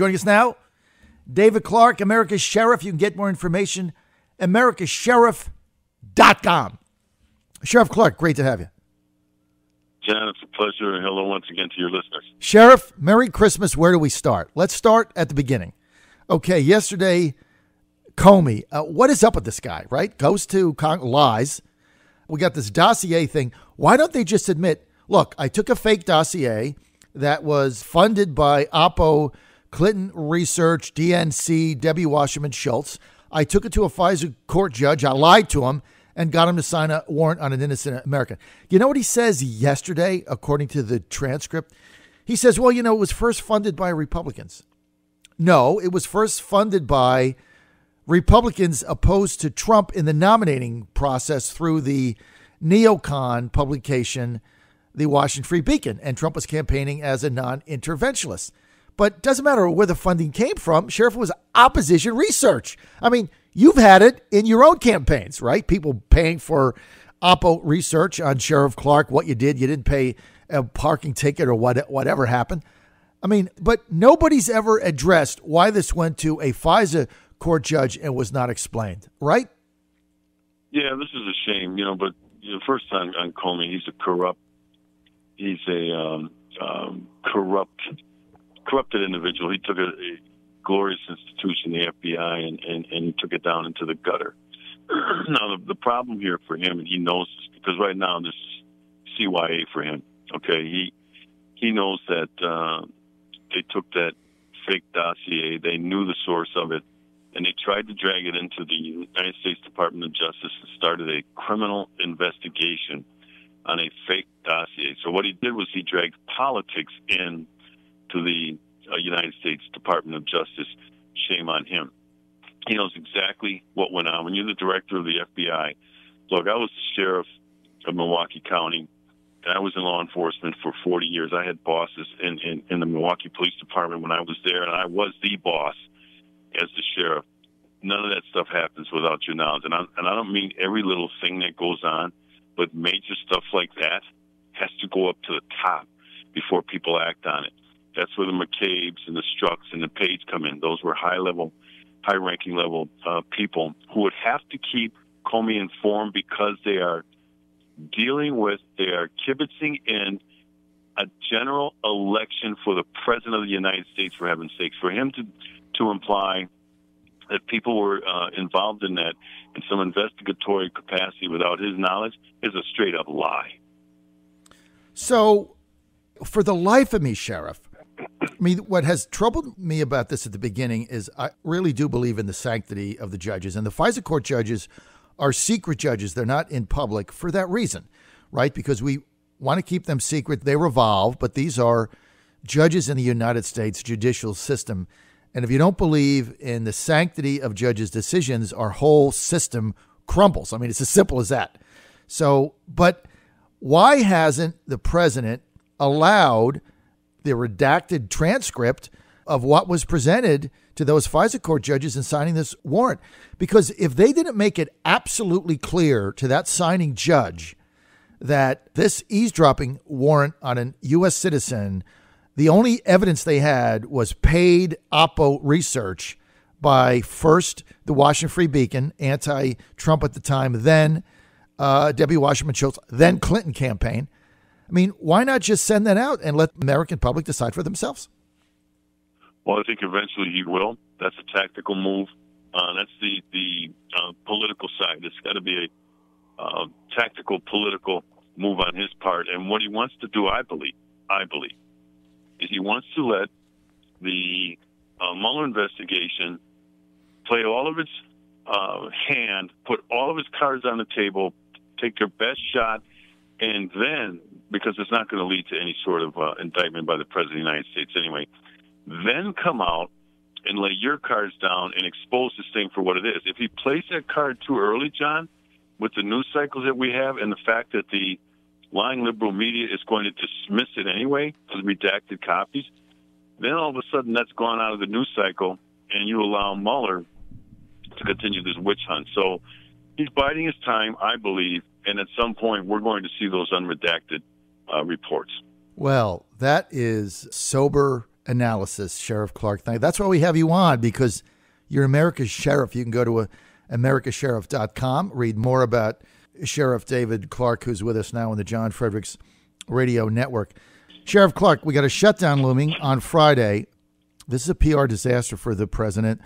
Joining us now, David Clarke, America's Sheriff. You can get more information, americasheriff.com. Sheriff Clarke, great to have you. John, it's a pleasure, and hello once again to your listeners. Sheriff, Merry Christmas. Where do we start? Let's start at the beginning. Okay, yesterday, Comey, what is up with this guy, right? Goes to lies. We got this dossier thing. Why don't they just admit, look, I took a fake dossier that was funded by Oppo, Clinton Research, DNC, Debbie Wasserman Schultz. I took it to a FISA court judge. I lied to him and got him to sign a warrant on an innocent American. You know what he says yesterday, according to the transcript? He says, well, it was first funded by Republicans. No, it was first funded by Republicans opposed to Trump in the nominating process through the neocon publication, the Washington Free Beacon, and Trump was campaigning as a non-interventionist. But it doesn't matter where the funding came from. Sheriff, it was opposition research. I mean, you've had it in your own campaigns, right? People paying for Oppo research on Sheriff Clarke, what you didn't pay a parking ticket or whatever happened. I mean, but nobody's ever addressed why this went to a FISA court judge and was not explained, right? Yeah, this is a shame, but the first time on Comey, he's a corrupted individual. He took a glorious institution, the FBI, and he took it down into the gutter. Now, the problem here for him, and he knows this, because right now this is CYA for him, okay? He knows that they took that fake dossier, they knew the source of it, and they tried to drag it into the United States Department of Justice and started a criminal investigation on a fake dossier. So what he did was he dragged politics in to the United States Department of Justice. Shame on him. He knows exactly what went on. When you're the director of the FBI, look, I was the sheriff of Milwaukee County, and I was in law enforcement for 40 years. I had bosses in the Milwaukee Police Department when I was there, and I was the boss as the sheriff. None of that stuff happens without your knowledge. And I don't mean every little thing that goes on, but major stuff like that has to go up to the top before people act on it. That's where the McCabe's and the Strucks and the Page come in. Those were high-ranking level people who would have to keep Comey informed because they are kibitzing in a general election for the president of the United States, for heaven's sakes. For him to imply that people were involved in that in some investigatory capacity without his knowledge is a straight-up lie. So, for the life of me, Sheriff, I mean, what has troubled me about this at the beginning is I really do believe in the sanctity of the judges. And the FISA court judges are secret judges. They're not in public for that reason, right? Because we want to keep them secret. They revolve, but these are judges in the United States judicial system. And if you don't believe in the sanctity of judges' decisions, our whole system crumbles. I mean, it's as simple as that. So, but why hasn't the president allowed the redacted transcript of what was presented to those FISA court judges in signing this warrant? Because if they didn't make it absolutely clear to that signing judge that this eavesdropping warrant on a U.S. citizen, the only evidence they had was paid Oppo research by first the Washington Free Beacon, anti-Trump at the time, then Debbie Wasserman Schultz, then Clinton campaign. I mean, why not just send that out and let the American public decide for themselves? Well, I think eventually he will. That's a tactical move. That's the political side. It's got to be a tactical political move on his part. And what he wants to do, I believe, is he wants to let the Mueller investigation play all of its hand, put all of his cards on the table, take their best shot, and then, because it's not going to lead to any sort of indictment by the President of the United States anyway, then come out and lay your cards down and expose this thing for what it is. If he plays that card too early, John, with the news cycles that we have and the fact that the lying liberal media is going to dismiss it anyway as redacted copies, then all of a sudden that's gone out of the news cycle and you allow Mueller to continue this witch hunt. So he's biding his time, I believe, and at some point we're going to see those unredacted reports. Well, that is sober analysis, Sheriff Clarke. That's why we have you on, because you're America's sheriff. You can go to americasheriff.com, read more about Sheriff David Clarke, who's with us now on the John Fredericks Radio Network. Sheriff Clarke, we got a shutdown looming on Friday. This is a PR disaster for the president.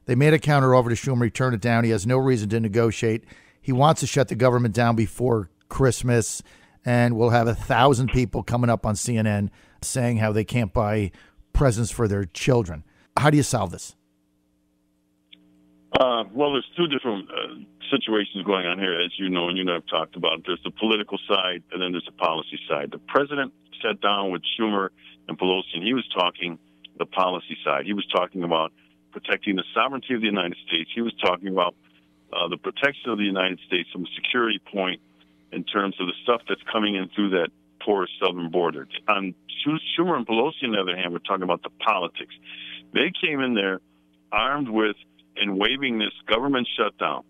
They made a counter over to Schumer. He turned it down. He has no reason to negotiate. He wants to shut the government down before Christmas, and we'll have 1,000 people coming up on CNN saying how they can't buy presents for their children. How do you solve this? Well, there's two different situations going on here, as you know, and you and I have talked about. There's the political side, and then there's the policy side. The president sat down with Schumer and Pelosi, and he was talking the policy side. He was talking about protecting the sovereignty of the United States. He was talking about the protection of the United States from a security point in terms of the stuff that's coming in through that porous southern border. On Schumer and Pelosi, on the other hand, were talking about the politics. They came in there armed with and waving this government shutdown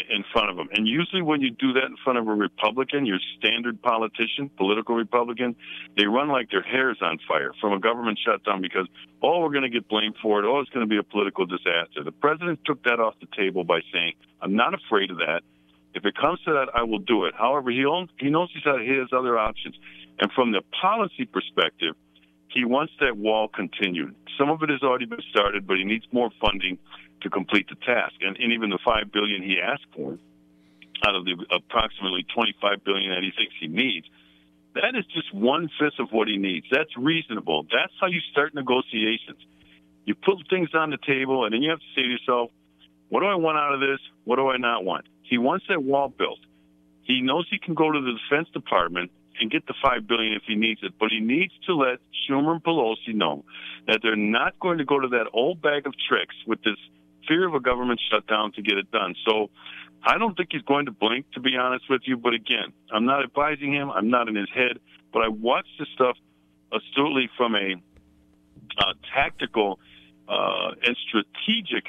in front of them. And usually when you do that in front of a Republican, your standard politician, political Republican, they run like their hair's on fire from a government shutdown because, oh, we're going to get blamed for it. Oh, it's going to be a political disaster. The president took that off the table by saying, I'm not afraid of that. If it comes to that, I will do it. However, he knows he has other options. And from the policy perspective, he wants that wall continued. Some of it has already been started, but he needs more funding to complete the task. And even the $5 billion he asked for, out of the approximately $25 billion that he thinks he needs, that is just 1/5 of what he needs. That's reasonable. That's how you start negotiations. You put things on the table, and then you have to say to yourself, what do I want out of this? What do I not want? He wants that wall built. He knows he can go to the Defense Department and get the $5 billion if he needs it, but he needs to let Schumer and Pelosi know that they're not going to go to that old bag of tricks with this fear of a government shutdown to get it done. So I don't think he's going to blink, to be honest with you. But again, I'm not advising him. I'm not in his head. But I watch this stuff astutely from a tactical and strategic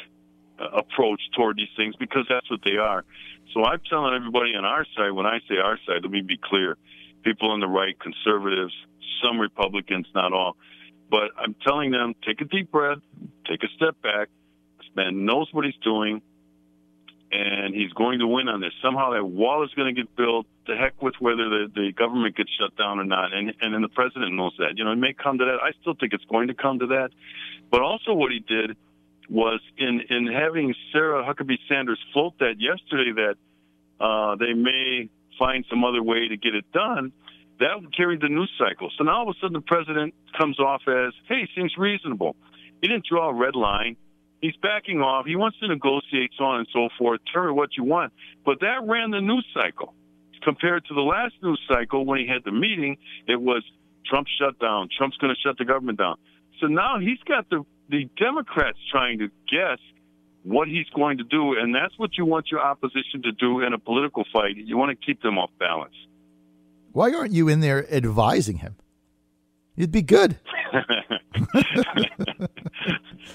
approach toward these things, because that's what they are. So I'm telling everybody on our side, when I say our side, let me be clear. People on the right, conservatives, some Republicans, not all. But I'm telling them, take a deep breath, take a step back. This man knows what he's doing, and he's going to win on this. Somehow that wall is going to get built. The heck with whether the government gets shut down or not. And then the president knows that. You know, it may come to that. I still think it's going to come to that. But also what he did was in having Sarah Huckabee Sanders float that yesterday that they may find some other way to get it done, that carried the news cycle. So now all of a sudden the president comes off as, hey, seems reasonable. He didn't draw a red line. He's backing off. He wants to negotiate, so on and so forth. Tell me what you want. But that ran the news cycle. Compared to the last news cycle when he had the meeting, it was Trump shut down. Trump's going to shut the government down. So now he's got the Democrats trying to guess what he's going to do, and that's what you want your opposition to do in a political fight. You want to keep them off balance. Why aren't you in there advising him? You'd be good.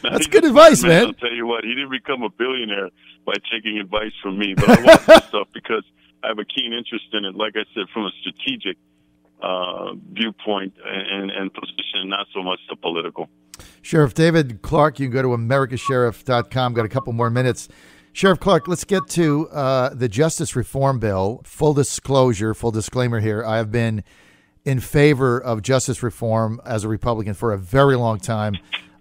That's good advice, man. I'll tell you what, he didn't become a billionaire by taking advice from me, but I watch this stuff because I have a keen interest in it, like I said, from a strategic viewpoint and position, not so much the political. Sheriff David Clarke, you can go to americasheriff.com. Got a couple more minutes. Sheriff Clarke, let's get to the Justice Reform Bill. Full disclaimer here. I have been in favor of justice reform as a Republican for a very long time.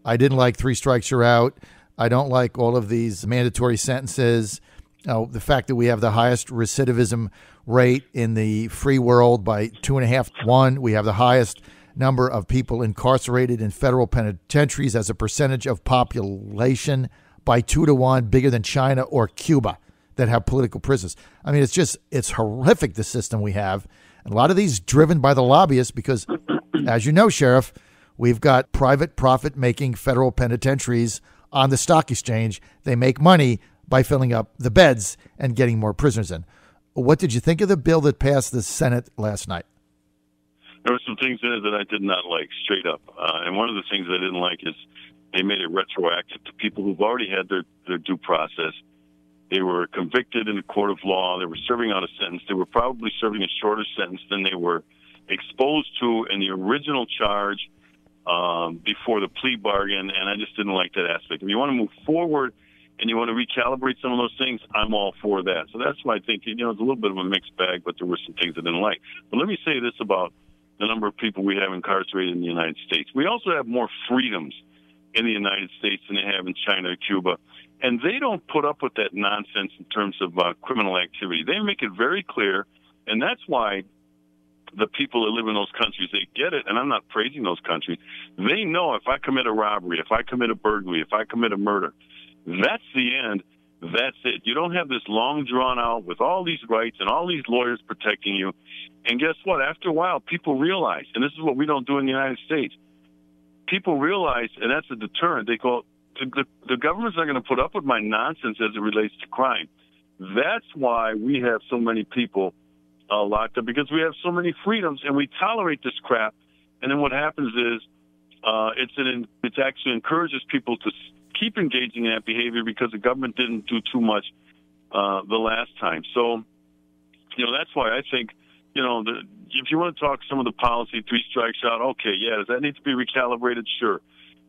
I didn't like 3 strikes you're out. I don't like all of these mandatory sentences. The fact that we have the highest recidivism rate in the free world by 2.5 to 1. We have the highest number of people incarcerated in federal penitentiaries as a percentage of population by 2 to 1, bigger than China or Cuba that have political prisons. I mean, it's horrific, the system we have. And a lot of these driven by the lobbyists because, as you know, Sheriff, we've got private profit-making federal penitentiaries on the stock exchange. They make money by filling up the beds and getting more prisoners in. What did you think of the bill that passed the Senate last night? There were some things in it that I did not like, straight up. And one of the things I didn't like is they made it retroactive to people who've already had their due process. They were convicted in a court of law. They were serving out a sentence. They were probably serving a shorter sentence than they were exposed to in the original charge before the plea bargain, and I just didn't like that aspect. If you want to move forward and you want to recalibrate some of those things, I'm all for that. So that's why I think, it's a little bit of a mixed bag, but there were some things I didn't like. But let me say this about the number of people we have incarcerated in the United States. We also have more freedoms in the United States than they have in China or Cuba. And they don't put up with that nonsense in terms of criminal activity. They make it very clear, and that's why the people that live in those countries, they get it, and I'm not praising those countries. They know if I commit a robbery, if I commit a burglary, if I commit a murder, that's the end. That's it. You don't have this long drawn out with all these rights and all these lawyers protecting you. And guess what? After a while, people realize, and this is what we don't do in the United States, people realize, and that's a deterrent. They go, the government's not going to put up with my nonsense as it relates to crime. That's why we have so many people locked up, because we have so many freedoms and we tolerate this crap. And then what happens is it actually encourages people to keep engaging in that behavior because the government didn't do too much the last time. So, that's why I think, if you want to talk some of the policy, 3 strikes out, okay, yeah, does that need to be recalibrated? Sure.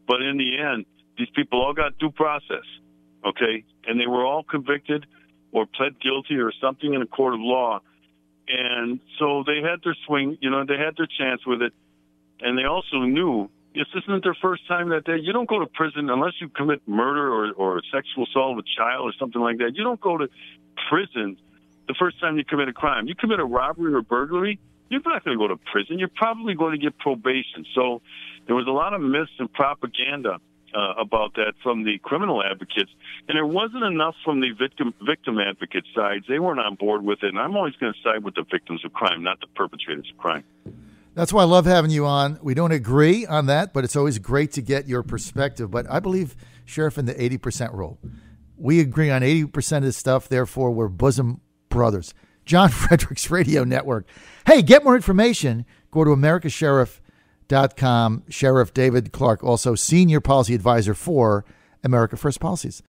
But in the end, these people all got due process, okay? And they were all convicted or pled guilty or something in a court of law. And so they had their swing, they had their chance with it. And they also knew this isn't their first time that day. You don't go to prison unless you commit murder or sexual assault of a child or something like that. You don't go to prison the first time you commit a crime. You commit a robbery or burglary, you're not going to go to prison. You're probably going to get probation. So there was a lot of myths and propaganda about that from the criminal advocates, and there wasn't enough from the victim advocate sides. They weren't on board with it, and I'm always going to side with the victims of crime, not the perpetrators of crime. That's why I love having you on. We don't agree on that, but it's always great to get your perspective. But I believe, Sheriff, in the 80% rule. We agree on 80% of this stuff, therefore we're bosom brothers. John Fredericks Radio Network. Hey, get more information. Go to americasheriff.com. Sheriff David Clarke, also Senior Policy Advisor for America First Policies.